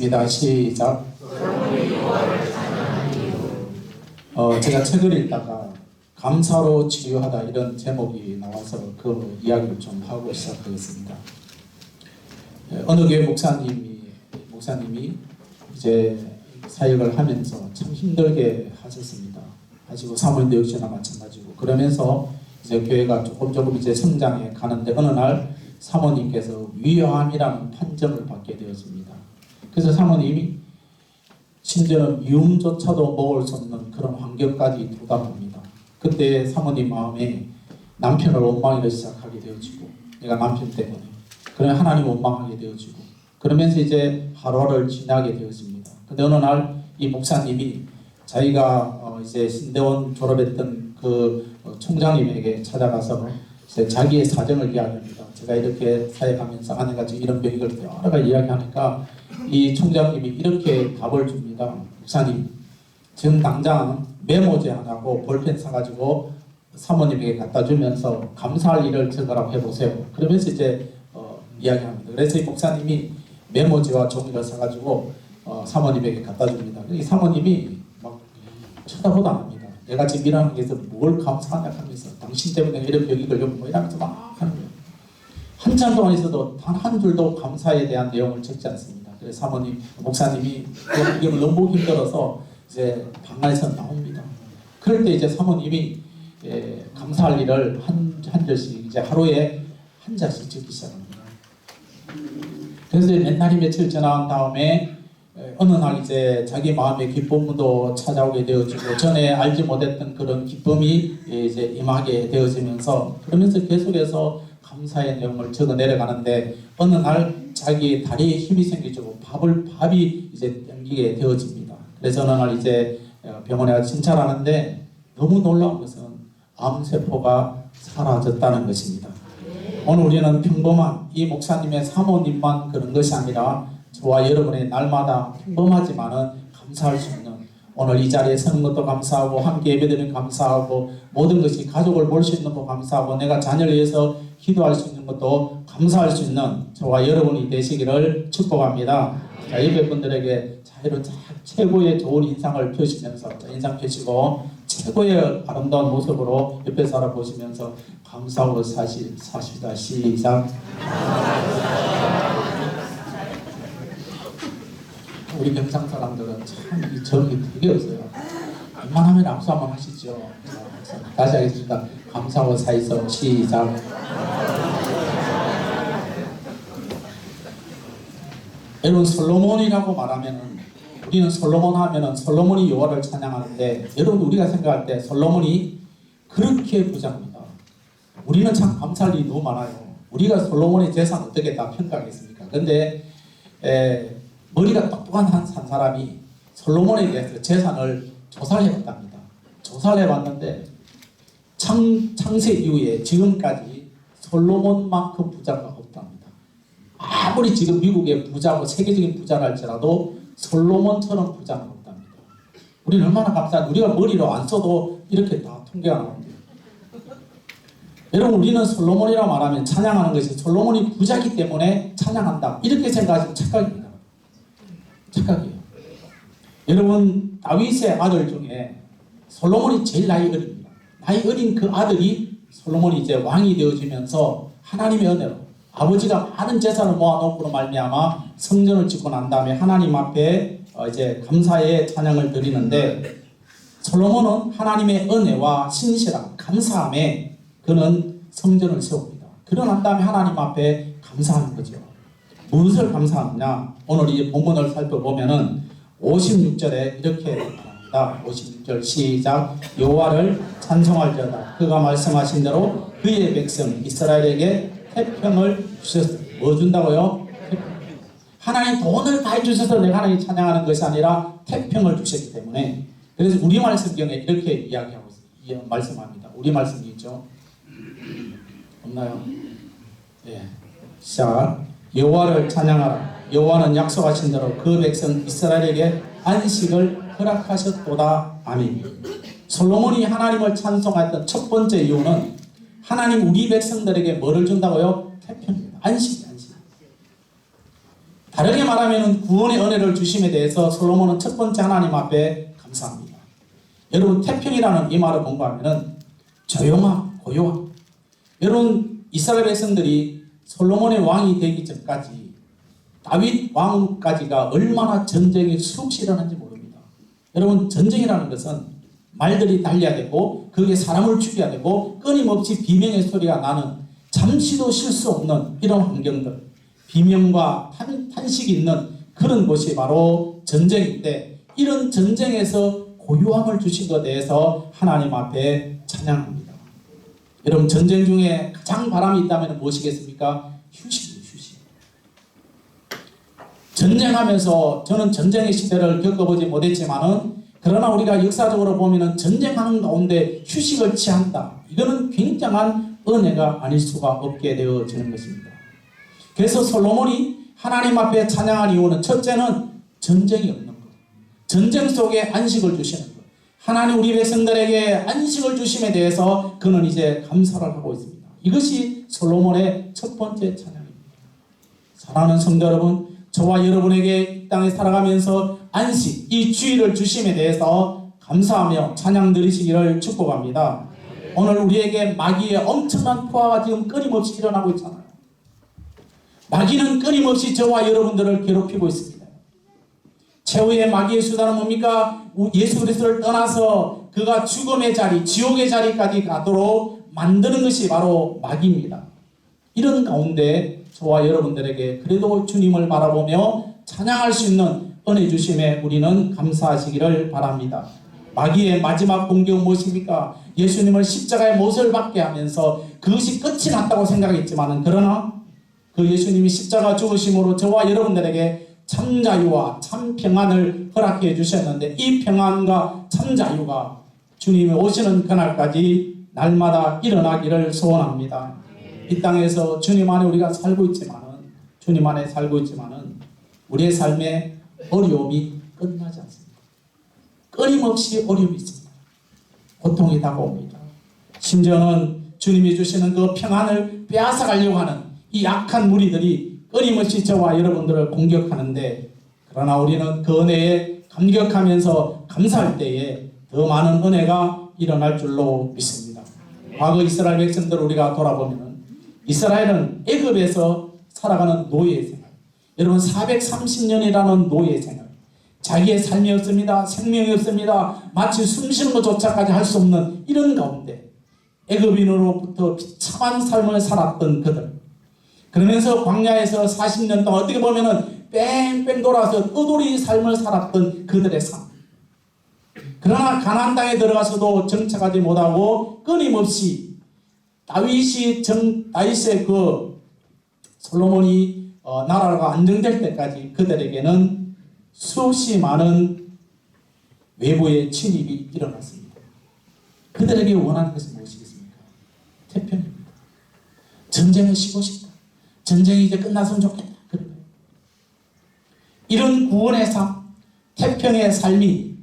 입니다. 시작. 제가 책을 읽다가 감사로 치유하다 이런 제목이 나와서 그 이야기를 좀 하고 시작하겠습니다. 어느 교회 목사님이 이제 사역을 하면서 참 힘들게 하셨습니다. 하시고 사모님도 역시나 마찬가지고 그러면서 이제 교회가 조금 이제 성장해 가는데 어느 날 사모님께서 위암이라는 판정을 받게 되었습니다. 그래서 사모님이 심지어는 미움조차도 먹을 수 없는 그런 환경까지 도달합니다. 그때 사모님 마음에 남편을 원망하기 시작하게 되어지고 내가 남편 때문에 그러면 하나님 원망하게 되어지고 그러면서 이제 하루하루를 지나게 되었습니다. 근데 어느 날 이 목사님이 자기가 이제 신대원 졸업했던 그 총장님에게 찾아가서 이제 자기의 사정을 이야기합니다. 제가 이렇게 사역하면서 아내가 지금 이런 병이 걸려서 여러 가지 이야기하니까 이 총장님이 이렇게 답을 줍니다. 목사님, 지금 당장 메모지 하나고 볼펜 사가지고 사모님에게 갖다 주면서 감사할 일을 적으라고 해보세요. 그러면서 이제 이야기합니다. 그래서 이 목사님이 메모지와 종이를 사가지고 사모님에게 갖다 줍니다. 이 사모님이 막 쳐다보도 안 합니다. 내가 지금 일하는 게서 뭘 감사하냐 하면서 당신 때문에 이런 병이 걸렸고 뭐 이러면서 막 하는 거예요. 한참 동안 있어도 단 한 줄도 감사에 대한 내용을 적지 않습니다. 그래서 목사님이 이게 너무 힘들어서 이제 방 안에서 나옵니다. 그럴 때 이제 사모님이 감사할 일을 한 절씩 이제 하루에 한 자씩 적기 시작합니다. 그래서 몇 며칠 지난 다음에 어느 날 이제 자기 마음의 기쁨도 찾아오게 되어지고 전에 알지 못했던 그런 기쁨이 이제 임하게 되어지면서 그러면서 계속해서 감사의 내용을 적어 내려가는데 어느 날 자기 다리에 힘이 생기고 밥이 이제 당기게 되어집니다. 그래서 어느 날 이제 병원에 가서 진찰하는데 너무 놀라운 것은 암세포가 사라졌다는 것입니다. 오늘 우리는 평범한 이 목사님의 사모님만 그런 것이 아니라 저와 여러분의 날마다 평범하지만은 감사할 수 있는 오늘 이 자리에 서는 것도 감사하고 함께 예배드리는 감사하고 모든 것이 가족을 볼 수 있는 것도 감사하고 내가 자녀를 위해서 기도할 수 있는 것도 감사할 수 있는 저와 여러분이 되시기를 축복합니다. 자, 예배분들에게 자유로 최고의 좋은 인상을 펴시면서 인상 펴시고 최고의 아름다운 모습으로 옆에 사람 보시면서 감사하고 사시다. 시작. 우리 경상 사람들은 참 이 정이 되게 없어요. 웬만하면 악수 한번 하시죠. 자, 다시 하겠습니다. 감사하고 사이서 시작. 여러분 솔로몬이라고 말하면은 우리는 솔로몬 하면은 솔로몬이 여호와를 찬양하는데 여러분 우리가 생각할 때 솔로몬이 그렇게 부자입니다. 우리는 참 감사할 일이 너무 많아요. 우리가 솔로몬의 재산 어떻게 다 평가하겠습니까? 근데 머리가 똑똑한 한 사람이 솔로몬에 대해서 재산을 조사를 해봤답니다. 조사를 해봤는데 창세 이후에 지금까지 솔로몬만큼 부자가 없답니다. 아무리 지금 미국의 부자고 세계적인 부자라 할지라도 솔로몬처럼 부자는 없답니다. 우리는 얼마나 감사한데 우리가 머리로 안 써도 이렇게 다 통계가 나옵니다. 여러분 우리는 솔로몬이라 말하면 찬양하는 것이 솔로몬이 부자이기 때문에 찬양한다 이렇게 생각하시면 착각입니다. 착각이에요. 여러분 다윗의 아들 중에 솔로몬이 제일 나이 어립니다. 나이 어린 그 아들이 솔로몬이 이제 왕이 되어지면서 하나님의 은혜로 아버지가 많은 재산을 모아놓고 말미암아 성전을 짓고 난 다음에 하나님 앞에 이제 감사의 찬양을 드리는데 솔로몬은 하나님의 은혜와 신실함, 감사함에 그는 성전을 세웁니다. 그러고 난 다음에 하나님 앞에 감사하는 거죠. 무엇을 감사하느냐? 오늘 이 본문을 살펴보면은 56절에 이렇게 말합니다. 56절 시작. 여호와를 찬송할지어다. 그가 말씀하신 대로 그의 백성 이스라엘에게 태평을 주셨습니다. 뭐 준다고요? 하나님 돈을 다 주셔서 내가 하나님 찬양하는 것이 아니라 태평을 주셨기 때문에 그래서 우리말 성경에 이렇게 이야기하고 있습니다. 말씀합니다. 우리말 성경 있죠? 없나요? 예. 자, 여호와를 찬양하라. 여호와는 약속하신 대로 그 백성 이스라엘에게 안식을 허락하셨도다. 아멘. 솔로몬이 하나님을 찬송했던 첫 번째 이유는 하나님 우리 백성들에게 뭐를 준다고요? 태평입니다. 안식. 다르게 말하면 구원의 은혜를 주심에 대해서 솔로몬은 첫 번째 하나님 앞에 감사합니다. 여러분 태평이라는 이 말을 공부하면 조용함, 고요함. 여러분 이스라엘 백성들이 솔로몬의 왕이 되기 전까지 다윗 왕까지가 얼마나 전쟁이 수없이 일어난지 모릅니다. 여러분 전쟁이라는 것은 말들이 달려야 되고 거기에 사람을 죽여야 되고 끊임없이 비명의 소리가 나는 잠시도 쉴 수 없는 이런 환경들, 비명과 탄식이 있는 그런 곳이 바로 전쟁인데 이런 전쟁에서 고요함을 주신 것에 대해서 하나님 앞에 찬양합니다. 여러분 전쟁 중에 가장 바람이 있다면 무엇이겠습니까? 휴식이에요. 휴식. 전쟁하면서 저는 전쟁의 시대를 겪어보지 못했지만은 그러나 우리가 역사적으로 보면은 전쟁하는 가운데 휴식을 취한다. 이거는 굉장한 은혜가 아닐 수가 없게 되어지는 것입니다. 그래서 솔로몬이 하나님 앞에 찬양한 이유는 첫째는 전쟁이 없는 것. 전쟁 속에 안식을 주시는 것. 하나님 우리 백성들에게 안식을 주심에 대해서 그는 이제 감사를 하고 있습니다. 이것이 솔로몬의 첫 번째 찬양입니다. 사랑하는 성도 여러분, 저와 여러분에게 이 땅에 살아가면서 안식, 이 주의를 주심에 대해서 감사하며 찬양 드리시기를 축복합니다. 오늘 우리에게 마귀의 엄청난 포화가 지금 끊임없이 일어나고 있잖아요. 마귀는 끊임없이 저와 여러분들을 괴롭히고 있습니다. 최후의 마귀의 수단은 뭡니까? 예수 그리스도를 떠나서 그가 죽음의 자리, 지옥의 자리까지 가도록 만드는 것이 바로 마귀입니다. 이런 가운데 저와 여러분들에게 그래도 주님을 바라보며 찬양할 수 있는 은혜 주심에 우리는 감사하시기를 바랍니다. 마귀의 마지막 공격은 무엇입니까? 예수님을 십자가에 못을 받게 하면서 그것이 끝이 났다고 생각했지만 그러나 그 예수님이 십자가 죽으심으로 저와 여러분들에게 참 자유와 참 평안을 허락해 주셨는데 이 평안과 참 자유가 주님이 오시는 그날까지 날마다 일어나기를 소원합니다. 이 땅에서 주님 안에 우리가 살고 있지만은 주님 안에 살고 있지만은 우리의 삶에 어려움이 끝나지 않습니다. 끊임없이 어려움이 있습니다. 고통이 다가옵니다. 심지어는 주님이 주시는 그 평안을 빼앗아가려고 하는 이 악한 무리들이 끊임없이 저와 여러분들을 공격하는데 그러나 우리는 그 은혜에 감격하면서 감사할 때에 더 많은 은혜가 일어날 줄로 믿습니다. 과거 이스라엘 백성들을 우리가 돌아보면 이스라엘은 애굽에서 살아가는 노예 생활, 여러분 430년이라는 노예 생활, 자기의 삶이 없습니다. 생명이 없습니다. 마치 숨쉬는 것조차까지 할 수 없는 이런 가운데 애굽인으로부터 비참한 삶을 살았던 그들, 그러면서 광야에서 40년 동안 어떻게 보면은 뺑뺑 돌아서 떠돌이 삶을 살았던 그들의 삶. 그러나 가나안 땅에 들어가서도 정착하지 못하고 끊임없이 다윗의 그 솔로몬이 나라가 안정될 때까지 그들에게는 수없이 많은 외부의 침입이 일어났습니다. 그들에게 원하는 것은 무엇이겠습니까? 태평입니다. 전쟁을 쉬고 싶다. 전쟁이 이제 끝났으면 좋겠다. 이런 구원의 삶, 태평의 삶이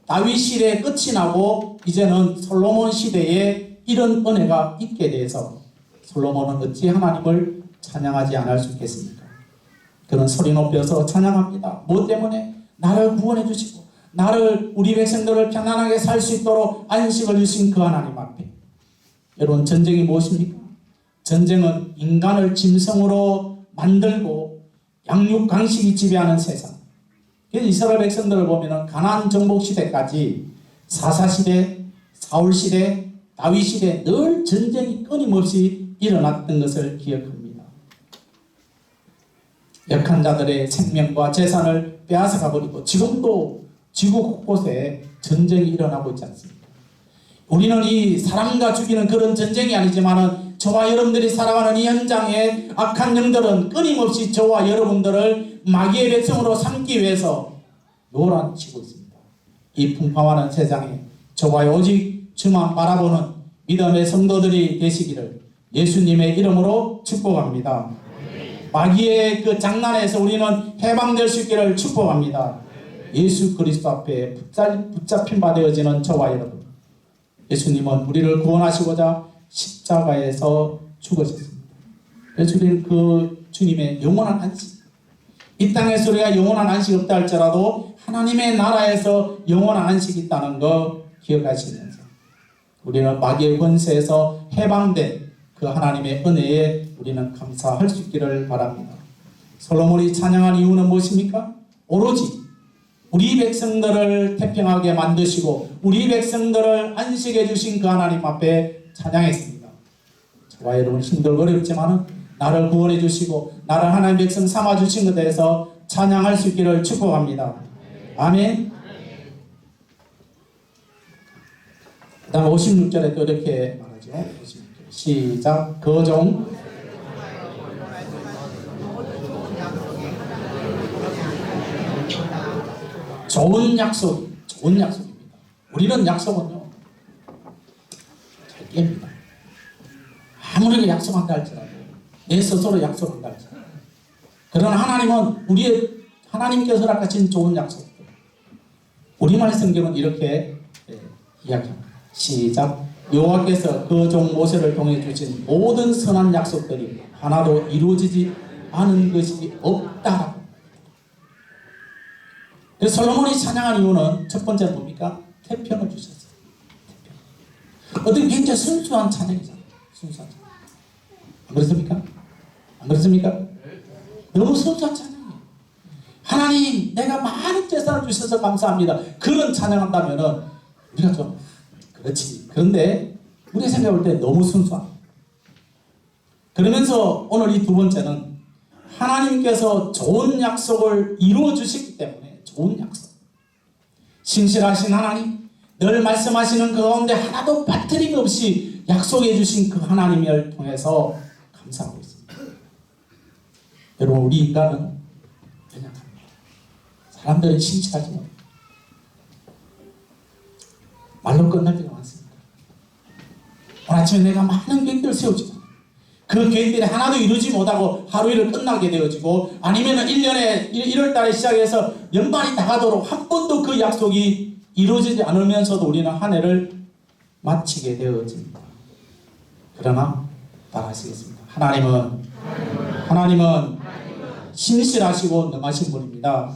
다윗 시대에 끝이 나고 이제는 솔로몬 시대에 이런 은혜가 있게 돼서 솔로몬은 어찌 하나님을 찬양하지 않을 수 있겠습니까? 그는 소리 높여서 찬양합니다. 무엇 때문에? 나를 구원해 주시고 나를 우리 백성들을 편안하게 살 수 있도록 안식을 주신 그 하나님 앞에. 여러분 전쟁이 무엇입니까? 전쟁은 인간을 짐승으로 만들고 양육 강식이 지배하는 세상. 그래서 이스라엘 백성들을 보면 가나안 정복 시대까지 사사시대, 사울시대, 다윗시대 늘 전쟁이 끊임없이 일어났던 것을 기억합니다. 약한 자들의 생명과 재산을 빼앗아가버리고 지금도 지구 곳곳에 전쟁이 일어나고 있지 않습니까? 우리는 이 사람과 죽이는 그런 전쟁이 아니지만은 저와 여러분들이 살아가는 이 현장에 악한 영들은 끊임없이 저와 여러분들을 마귀의 백성으로 삼기 위해서 노란치고 있습니다. 이 풍파하는 세상에 저와 오직 주만 바라보는 믿음의 성도들이 되시기를 예수님의 이름으로 축복합니다. 마귀의 그 장난에서 우리는 해방될 수 있기를 축복합니다. 예수 그리스도 앞에 붙잡힌 바 되어지는 저와 여러분, 예수님은 우리를 구원하시고자 십자가에서 죽으셨습니다. 그래서 우리는 그 주님의 영원한 안식, 이 땅에서 우리가 영원한 안식이 없다 할지라도 하나님의 나라에서 영원한 안식이 있다는 거 기억하시면서 우리는 마귀의 권세에서 해방된 그 하나님의 은혜에 우리는 감사할 수 있기를 바랍니다. 솔로몬이 찬양한 이유는 무엇입니까? 오로지 우리 백성들을 태평하게 만드시고 우리 백성들을 안식해 주신 그 하나님 앞에 찬양했습니다. 저와 여러분 힘들고 어렵지만 나를 구원해 주시고 나를 하나님의 백성 삼아 주신 것에 대해서 찬양할 수 있기를 축복합니다. 아멘. 그 다음 56절에 또 이렇게 말하죠. 56절 시작. 거종 좋은 약속입니다. 우리는 약속은요 잘 깹니다. 아무리 약속한다 할지라도 내 스스로 약속한다 할지라도 그러나 하나님은 하나님께서 허락하신 좋은 약속들 우리말 성경은 이렇게 이야기합니다. 시작. 여호와께서 그 종 모세를 통해 주신 모든 선한 약속들이 하나도 이루어지지 않은 것이 없다. 그래서 솔로몬이 찬양한 이유는 첫 번째는 뭡니까? 태평을 주셨어요. 태평. 어떤 굉장히 순수한 찬양이잖아요. 순수한 찬양. 안 그렇습니까? 안 그렇습니까? 너무 순수한 찬양이에요. 하나님, 내가 많은 재산을 주셔서 감사합니다. 그런 찬양한다면은 우리가 좀 그렇지. 그런데 우리 생각할 때 너무 순수한. 그러면서 오늘 이 두 번째는 하나님께서 좋은 약속을 이루어 주셨기 때문에 좋은 약속. 신실하신 하나님, 늘 말씀하시는 그 가운데 하나도 빠뜨림 없이 약속해 주신 그 하나님을 통해서 감사하고 있습니다. 여러분, 우리 인간은 연약합니다. 사람들은 신실하지 못해요. 말로 끝날 때가 많습니다. 오늘 아침에 내가 많은 계획들을 세우지만 그 계획들이 하나도 이루지 못하고 하루 일을 끝나게 되어지고 아니면 1년에 1월달에 시작해서 연말이 다가도록 한 번도 그 약속이 이루어지지 않으면서도 우리는 한 해를 마치게 되어집니다. 그러나 따라하시겠습니다. 하나님은 신실하시고 능하신 분입니다.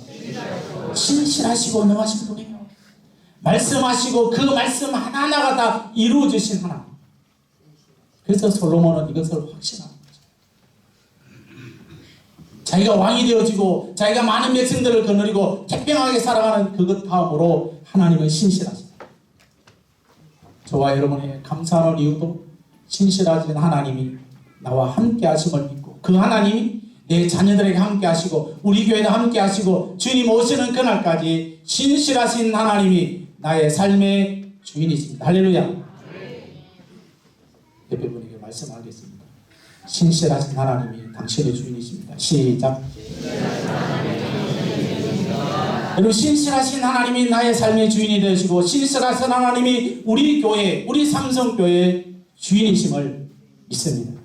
신실하시고 능하신 분이에요. 말씀하시고 그 말씀 하나하나가 다 이루어지신 하나님. 그래서 솔로몬은 이것을 확신하는 거죠. 자기가 왕이 되어지고 자기가 많은 백성들을 거느리고 태평하게 살아가는 그것 다음으로 하나님은 신실하십니다. 저와 여러분의 감사하는 이유도 신실하신 하나님이 나와 함께 하심을 믿고 그 하나님이 내 자녀들에게 함께 하시고 우리 교회도 함께 하시고 주님 오시는 그날까지 신실하신 하나님이 나의 삶의 주인이십니다. 할렐루야. 옆에 분에게 말씀하겠습니다. 신실하신 하나님이 당신의 주인이십니다. 시작. 여러분, 신실하신 하나님이 나의 삶의 주인이 되시고 신실하신 하나님이 우리 교회, 우리 삼성교회의 주인이심을 믿습니다.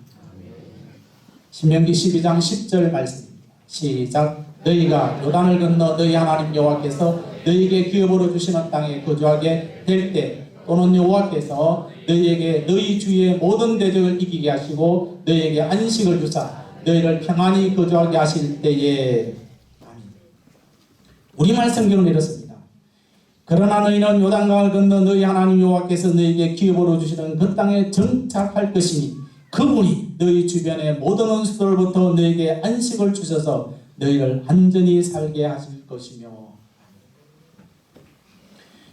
신명기 12장 10절 말씀입니다. 시작. 너희가 요단을 건너 너희 하나님 여호와께서 너희에게 기업으로 주시는 땅에 거주하게 될 때 또는 여호와께서 너희에게 너희 주위의 모든 대적을 이기게 하시고 너희에게 안식을 주사 너희를 평안히 거주하게 하실 때에. 아멘. 우리말 성경은 이렇습니다. 그러나 너희는 요단강을 건너 너희 하나님 여호와께서 너희에게 기업으로 주시는 그 땅에 정착할 것이니 그분이 너희 주변의 모든 원수들로부터 너희에게 안식을 주셔서 너희를 안전히 살게 하실 것이며.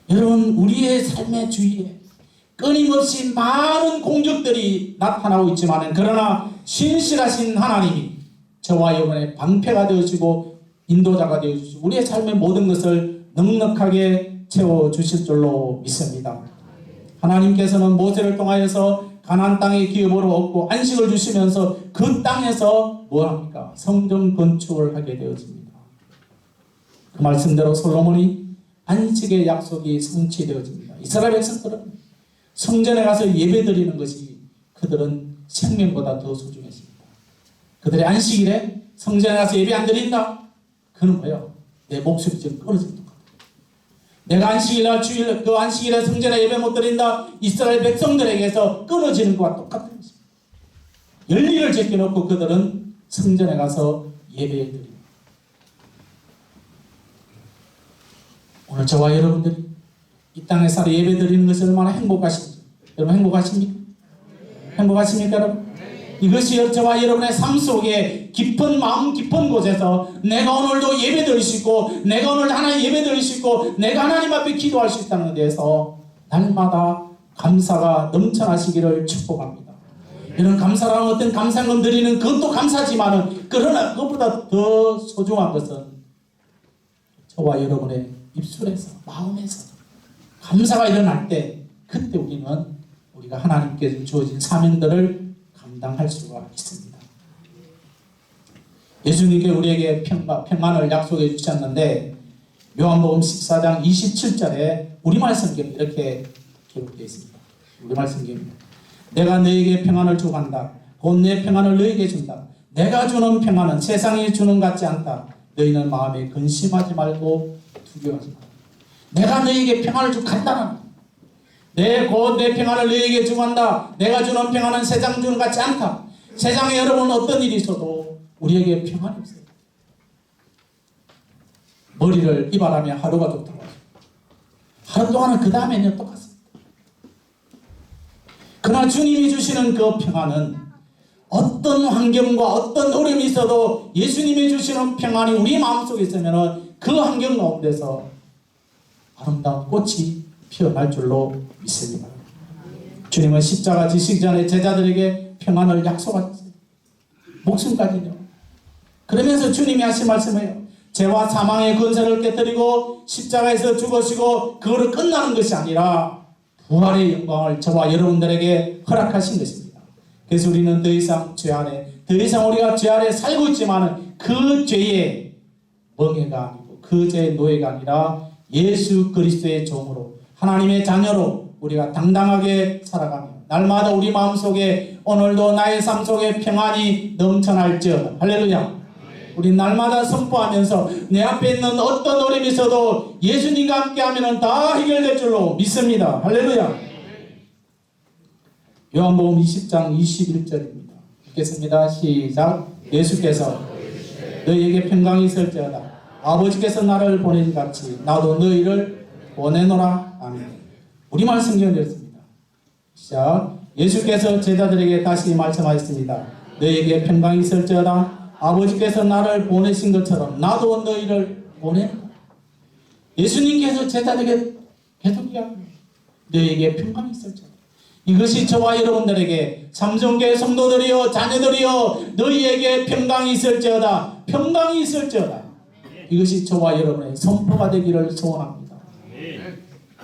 여러분, 우리의 삶의 주위에 끊임없이 많은 공적들이 나타나고 있지만 그러나 신실하신 하나님이 저와 여러분의 방패가 되어주시고 인도자가 되어주시고 우리의 삶의 모든 것을 넉넉하게 채워주실 줄로 믿습니다. 하나님께서는 모세를 통하여서 가나안 땅의 기업으로 얻고 안식을 주시면서 그 땅에서 뭐합니까? 성전 건축을 하게 되어집니다. 그 말씀대로 솔로몬이 안식의 약속이 성취되어집니다. 이스라엘 백성들은 성전에 가서 예배드리는 것이 그들은 생명보다 더 소중했습니다. 그들의 안식일에 성전에 가서 예배 안 드린다? 그는 뭐예요? 내 목숨이 지금 끊어진 것 같아요. 내가 안식일날 주일 그 안식일에 성전에 예배 못 드린다? 이스라엘 백성들에게서 끊어지는 것과 똑같은 것입니다. 열리를 제껴놓고 그들은 성전에 가서 예배를 드립니다. 오늘 저와 여러분들이 이 땅에 살아 예배 드리는 것이 얼마나 행복하신지. 여러분 행복하십니까? 행복하십니까 여러분? 이것이 저와 여러분의 삶 속에 깊은 마음 깊은 곳에서 내가 오늘도 예배 드릴 수 있고, 내가 오늘 하나님 예배 드릴 수 있고, 내가 하나님 앞에 기도할 수 있다는 데에서 날마다 감사가 넘쳐나시기를 축복합니다. 이런 감사라는 어떤 감상금 드리는 그것도 감사지만은, 그러나 그것보다 더 소중한 것은 저와 여러분의 입술에서, 마음에서 감사가 일어날 때, 그때 우리가 하나님께 주어진 사명들을 감당할 수가 있습니다. 예수님께 우리에게 평안을 약속해 주셨는데, 요한복음 14장 27절에 우리말 성경에 이렇게 기록되어 있습니다. 우리말 성경입니다. 내가 너에게 평안을 주고 간다. 곧 내 평안을 너에게 준다. 내가 주는 평안은 세상이 주는 같지 않다. 너희는 마음에 근심하지 말고 두려워하지 말라. 내가 너에게 평안을 주고 간다는, 곧 내 평안을 너에게 주고 간다. 내가 주는 평안은 세상 주는 같지 않다. 세상에 여러분 어떤 일이 있어도 우리에게 평안이 없어요. 머리를 이발하면 하루가 좋다고 하죠. 하루 동안은 그 다음에는 똑같습니다. 그러나 주님이 주시는 그 평안은 어떤 환경과 어떤 어려움이 있어도 예수님이 주시는 평안이 우리 마음속에 있으면 그 환경 가운데서 아름다운 꽃이 피어날 줄로 믿습니다. 주님은 십자가 지시기 전에 제자들에게 평안을 약속하셨어요. 목숨까지요. 그러면서 주님이 하신 말씀이에요. 죄와 사망의 권세를 깨뜨리고 십자가에서 죽으시고 그거로 끝나는 것이 아니라 부활의 영광을 저와 여러분들에게 허락하신 것입니다. 그래서 우리는 더 이상 죄 아래, 더 이상 우리가 죄 아래 살고 있지만 그 죄의 멍에가 아니고 그 죄의 노예가 아니라 예수 그리스도의 종으로, 하나님의 자녀로 우리가 당당하게 살아가며 날마다 우리 마음속에 오늘도 나의 삶 속에 평안이 넘쳐날지어다. 할렐루야. 우리 날마다 선포하면서 내 앞에 있는 어떤 어려움이 있어도 예수님과 함께하면 다 해결될 줄로 믿습니다. 할렐루야. 요한복음 20장 21절입니다. 읽겠습니다. 시작. 예수께서 너희에게 평강이 있을지어다. 아버지께서 나를 보내신 같이 나도 너희를 보내노라. 아멘. 우리말 성경을 읽습니다. 시작. 예수께서 제자들에게 다시 말씀하셨습니다. 너희에게 평강이 있을지어다. 아버지께서 나를 보내신 것처럼 나도 너희를 보낸다. 예수님께서 제자들에게 계속 이야기합니다. 너희에게 평강이 있을지어다. 이것이 저와 여러분들에게 삼성교회 성도들이여 자녀들이여 너희에게 평강이 있을지어다. 평강이 있을지어다. 이것이 저와 여러분의 선포가 되기를 소원합니다.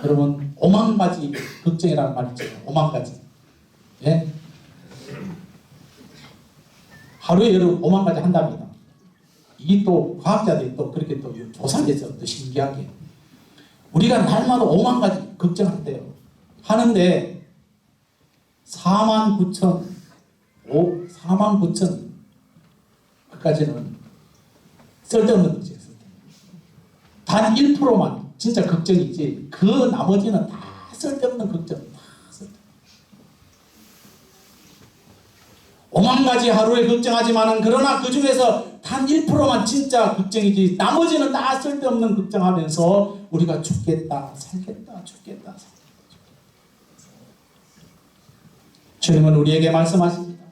여러분 5만 가지 걱정이라는 말이 있죠. 5만 가지. 예? 하루에 여러분 5만 가지 한답니다. 이게 또 과학자들이 또 그렇게 또 조사돼서 또 신기하게 우리가 날마다 5만 가지 걱정한대요. 하는데 4만 9천 그까지는 쓸데없는 걱정이었어요. 단 1%만 진짜 걱정이지 그 나머지는 다 쓸데없는 걱정. 5만 가지 하루에 걱정하지만은 그러나 그 중에서 단 1%만 진짜 걱정이지 나머지는 다 쓸데없는 걱정하면서 우리가 죽겠다 살겠다 죽겠다 살겠다. 주님은 우리에게 말씀하십니다.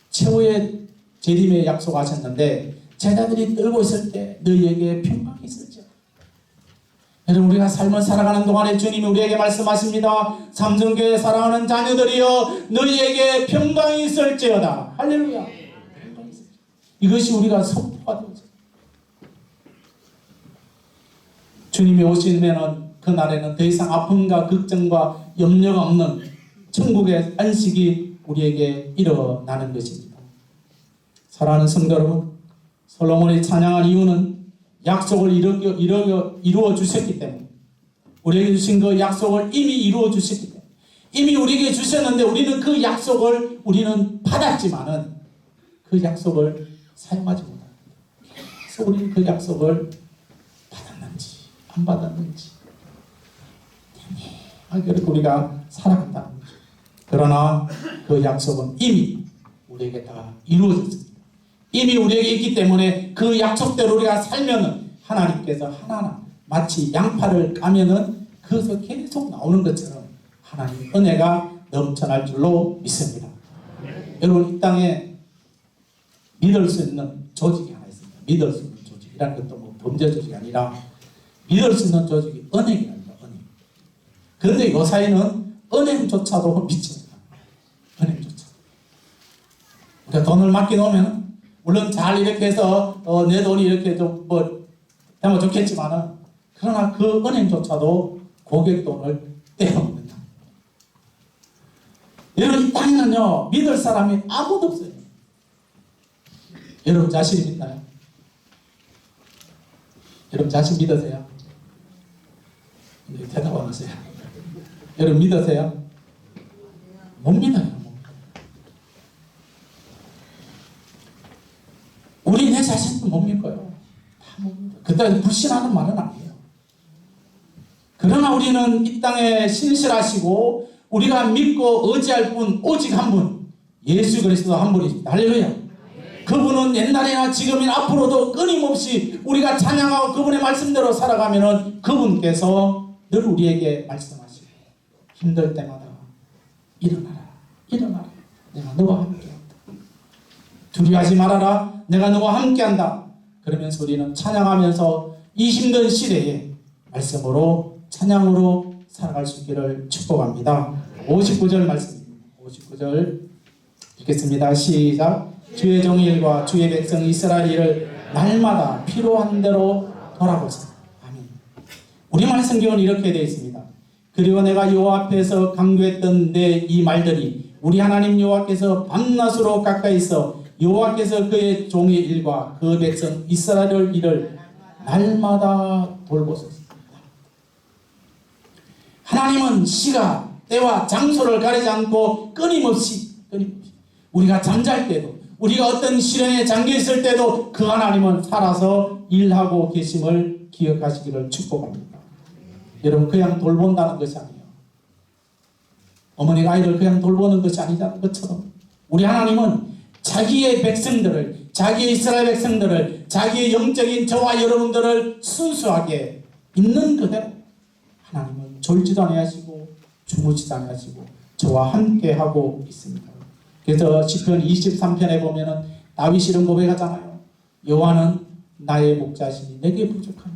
최후의 재림에 약속하셨는데 제자들이 떨고 있을 때 너희에게 평강이 있을지어다. 여러분 우리가 삶을 살아가는 동안에 주님이 우리에게 말씀하십니다. 삼성교회 사랑하는 자녀들이여 너희에게 평강이 있을지어다. 할렐루야. 이것이 우리가 선포가 되죠. 주님이 오시면 그날에는 더 이상 아픔과 걱정과 염려가 없는 천국의 안식이 우리에게 일어나는 것입니다. 사랑하는 성도 여러분, 솔로몬이 찬양한 이유는 약속을 이루어 주셨기 때문에, 우리에게 주신 그 약속을 이미 이루어 주셨기 때문에, 이미 우리에게 주셨는데 우리는 그 약속을 우리는 받았지만은 그 약속을 사용하지 못합니다. 그래서 우리는 그 약속을 받았는지 안 받았는지 그렇게 우리가 살아간다는 거죠. 그러나 그 약속은 이미 우리에게 다 이루어졌습니다. 이미 우리에게 있기 때문에 그 약속대로 우리가 살면은 하나님께서 하나하나 마치 양파를 까면은 그것서 계속 나오는 것처럼 하나님의 은혜가 넘쳐날 줄로 믿습니다. 여러분, 이 땅에 믿을 수 있는 조직이 하나 있습니다. 믿을 수 있는 조직이라는 것도 뭐 범죄 조직이 아니라 믿을 수 있는 조직이 은행이랍니다. 은행. 그런데 이 사이는 은행조차도 믿지 못합니다. 은행조차. 우리가 돈을 맡겨놓으면 물론 잘 이렇게 해서 내 돈이 이렇게 좀 뭐 되면 좋겠지만은, 그러나 그 은행조차도 고객 돈을 떼어먹는다. 여러분, 이 땅에는요 믿을 사람이 아무도 없어요. 여러분 자신이 믿나요? 여러분 자신 믿으세요? 대답 안 하세요. 여러분 믿으세요? 못 믿어요. 우리 내 자신도 못 믿고요. 그때 불신하는 말은 아니에요. 그러나 우리는 이 땅에 신실하시고 우리가 믿고 의지할 분 오직 한 분, 예수 그리스도 한 분이십니다. 할렐루야. 그분은 옛날이나 지금이나 앞으로도 끊임없이 우리가 찬양하고 그분의 말씀대로 살아가면은 그분께서 늘 우리에게 말씀하시고 힘들 때마다 일어나라, 일어나라, 내가 너와 함께한다. 두려워하지 말아라, 내가 너와 함께한다. 그러면서 우리는 찬양하면서 이 힘든 시대에 말씀으로 찬양으로 살아갈 수 있기를 축복합니다. 59절 말씀입니다. 59절 읽겠습니다. 시작. 주의 종일과 주의 백성 이스라엘을 날마다 필요한 대로 돌아보자. 아멘. 우리말 성경은 이렇게 되어 있습니다. 그리고 내가 여호와 앞에서 강구했던 내 이 말들이 우리 하나님 여호와께서 밤낮으로 가까이 있어 여호와께서 그의 종의 일과 그 백성 이스라엘 일을 날마다 돌보소서. 하나님은 시가 때와 장소를 가리지 않고 끊임없이 우리가 잠잘 때도 우리가 어떤 시련에 잠겨 있을 때도 그 하나님은 살아서 일하고 계심을 기억하시기를 축복합니다. 여러분, 그냥 돌본다는 것이 아니에요. 어머니가 아이를 그냥 돌보는 것이 아니라는 것처럼 우리 하나님은 자기의 백성들을, 자기의 이스라엘 백성들을, 자기의 영적인 저와 여러분들을 순수하게 있는 그대로 하나님은 졸지도 아니하시고 주무지도 아니하시고 저와 함께 하고 있습니다. 그래서 시편 23편에 보면은 다윗이 이런 고백하잖아요. 여호와는 나의 목자시니 내게 부족하니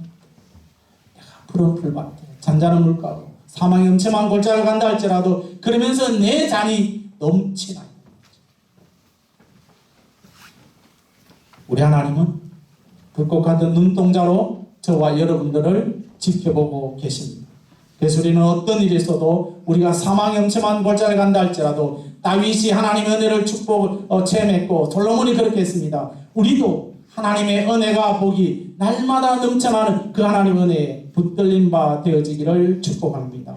내가 푸른 풀밭에 잔잔한 물가로 사망의 음침한 골짜기를 간다 할지라도 그러면서 내 잔이 넘치나이다. 우리 하나님은 불꽃 같은 눈동자로 저와 여러분들을 지켜보고 계십니다. 그래서 우리는 어떤 일이 있어도 우리가 사망의 음침한 골짜기를 간다 할지라도 다윗이 하나님의 은혜를 체험했고 솔로몬이 그렇게 했습니다. 우리도 하나님의 은혜가 복이 날마다 넘쳐나는 그 하나님의 은혜에 붙들린 바 되어지기를 축복합니다.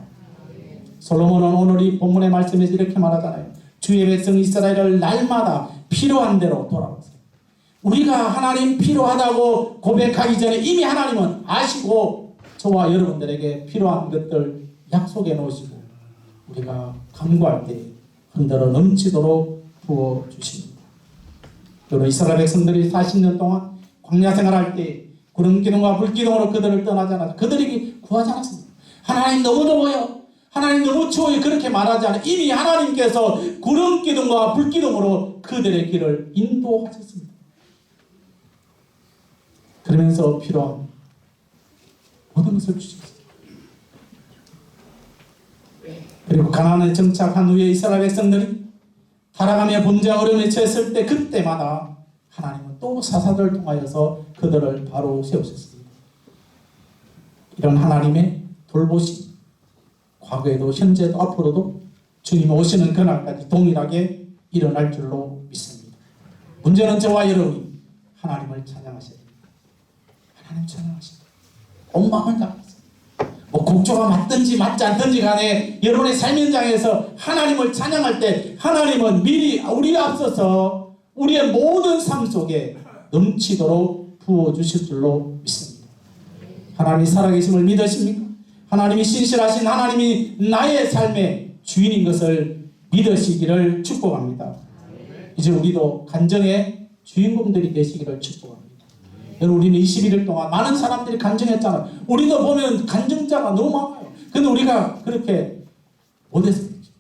솔로몬은 오늘 이 본문의 말씀에서 이렇게 말하잖아요. 주의 백성 이스라엘을 날마다 필요한 대로 돌아보세요. 우리가 하나님 필요하다고 고백하기 전에 이미 하나님은 아시고 저와 여러분들에게 필요한 것들 약속해 놓으시고 우리가 간구할 때 흔들어 넘치도록 부어주십니다. 여러분, 이스라엘 백성들이 40년 동안 광야 생활할 때 구름기둥과 불기둥으로 그들을 떠나지 않았습니다. 그들에게 구하지 않았습니다. 하나님 너무 더워요, 하나님 너무 추워요, 그렇게 말하지 않아요. 이미 하나님께서 구름기둥과 불기둥으로 그들의 길을 인도하셨습니다. 그러면서 필요한 모든 것을 주셨습니다. 그리고 가나안에 정착한 후에 이스라엘 백성들이 타락하며 범죄와 어려움에 처했을 때 그때마다 하나님은 또 사사들을 통하여서 그들을 바로 세우셨습니다. 이런 하나님의 돌보심 과거에도 현재도 앞으로도 주님 오시는 그날까지 동일하게 일어날 줄로 믿습니다. 문제는 저와 여러분이 하나님을 찬양하셔야 됩니다. 하나님 찬양하셔야 됩니다. 온 마음을 다하세요. 뭐 곡조가 맞든지 맞지 않든지 간에 여러분의 삶 현장에서 하나님을 찬양할 때 하나님은 미리 우리 앞서서 우리의 모든 삶 속에 넘치도록 부어주실 줄로 믿습니다. 하나님이 살아계심을 믿으십니까? 하나님이 신실하신 하나님이 나의 삶의 주인인 것을 믿으시기를 축복합니다. 이제 우리도 간정의 주인공들이 되시기를 축복합니다. 여러분 우리는 21일 동안 많은 사람들이 간증했잖아요. 우리도 보면 간증자가 너무 많아요. 근데 우리가 그렇게 못해서 그렇지.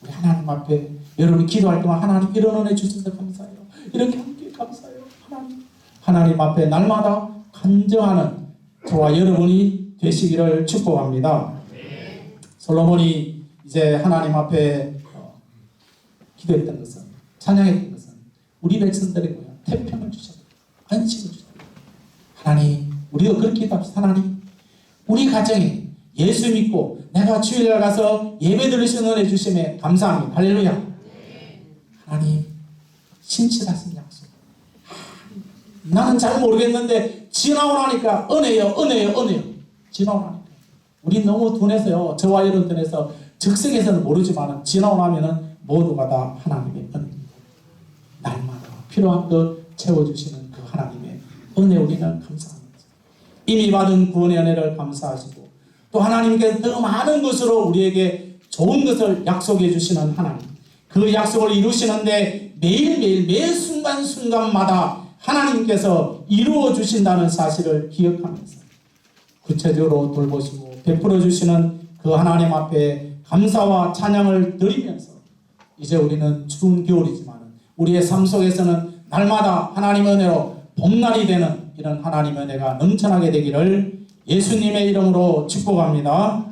우리 하나님 앞에 여러분이 기도할 동안 하나님 이런 은혜 주셔서 감사해요. 이렇게 함께 감사해요. 하나님 앞에 날마다 간증하는 저와 여러분이 되시기를 축복합니다. 솔로몬이 이제 하나님 앞에 기도했던 것은, 찬양했던 것은 우리 백성들의 뭐야? 태평을 주셨다. 안식을 주셨다. 하나님, 우리도 그렇게 기도합시다. 하나님, 우리 가정에 예수 믿고 내가 주일날 가서 예배 드리시는 은혜 주심에 감사합니다. 할렐루야. 하나님, 신실하신 약속. 나는 잘 모르겠는데 지나고 나니까 은혜요. 지나고 나니까. 우리 너무 둔해서요. 저와 여러분 둔해서 즉석에서는 모르지만 지나고 나면은 모두가 다 하나님의 은혜입니다. 날마다 필요한 것 채워주시는 그 하나님의 은혜 우리는 감사합니다. 이미 받은 구원의 은혜를 감사하시고 또 하나님께서 더 많은 것으로 우리에게 좋은 것을 약속해 주시는 하나님, 그 약속을 이루시는데 매일매일 매 순간순간마다 하나님께서 이루어 주신다는 사실을 기억하면서 구체적으로 돌보시고 베풀어 주시는 그 하나님 앞에 감사와 찬양을 드리면서 이제 우리는 추운 겨울이지만 우리의 삶 속에서는 날마다 하나님의 은혜로 봄날이 되는 이런 하나님의 은혜가 넘쳐나게 되기를 예수님의 이름으로 축복합니다.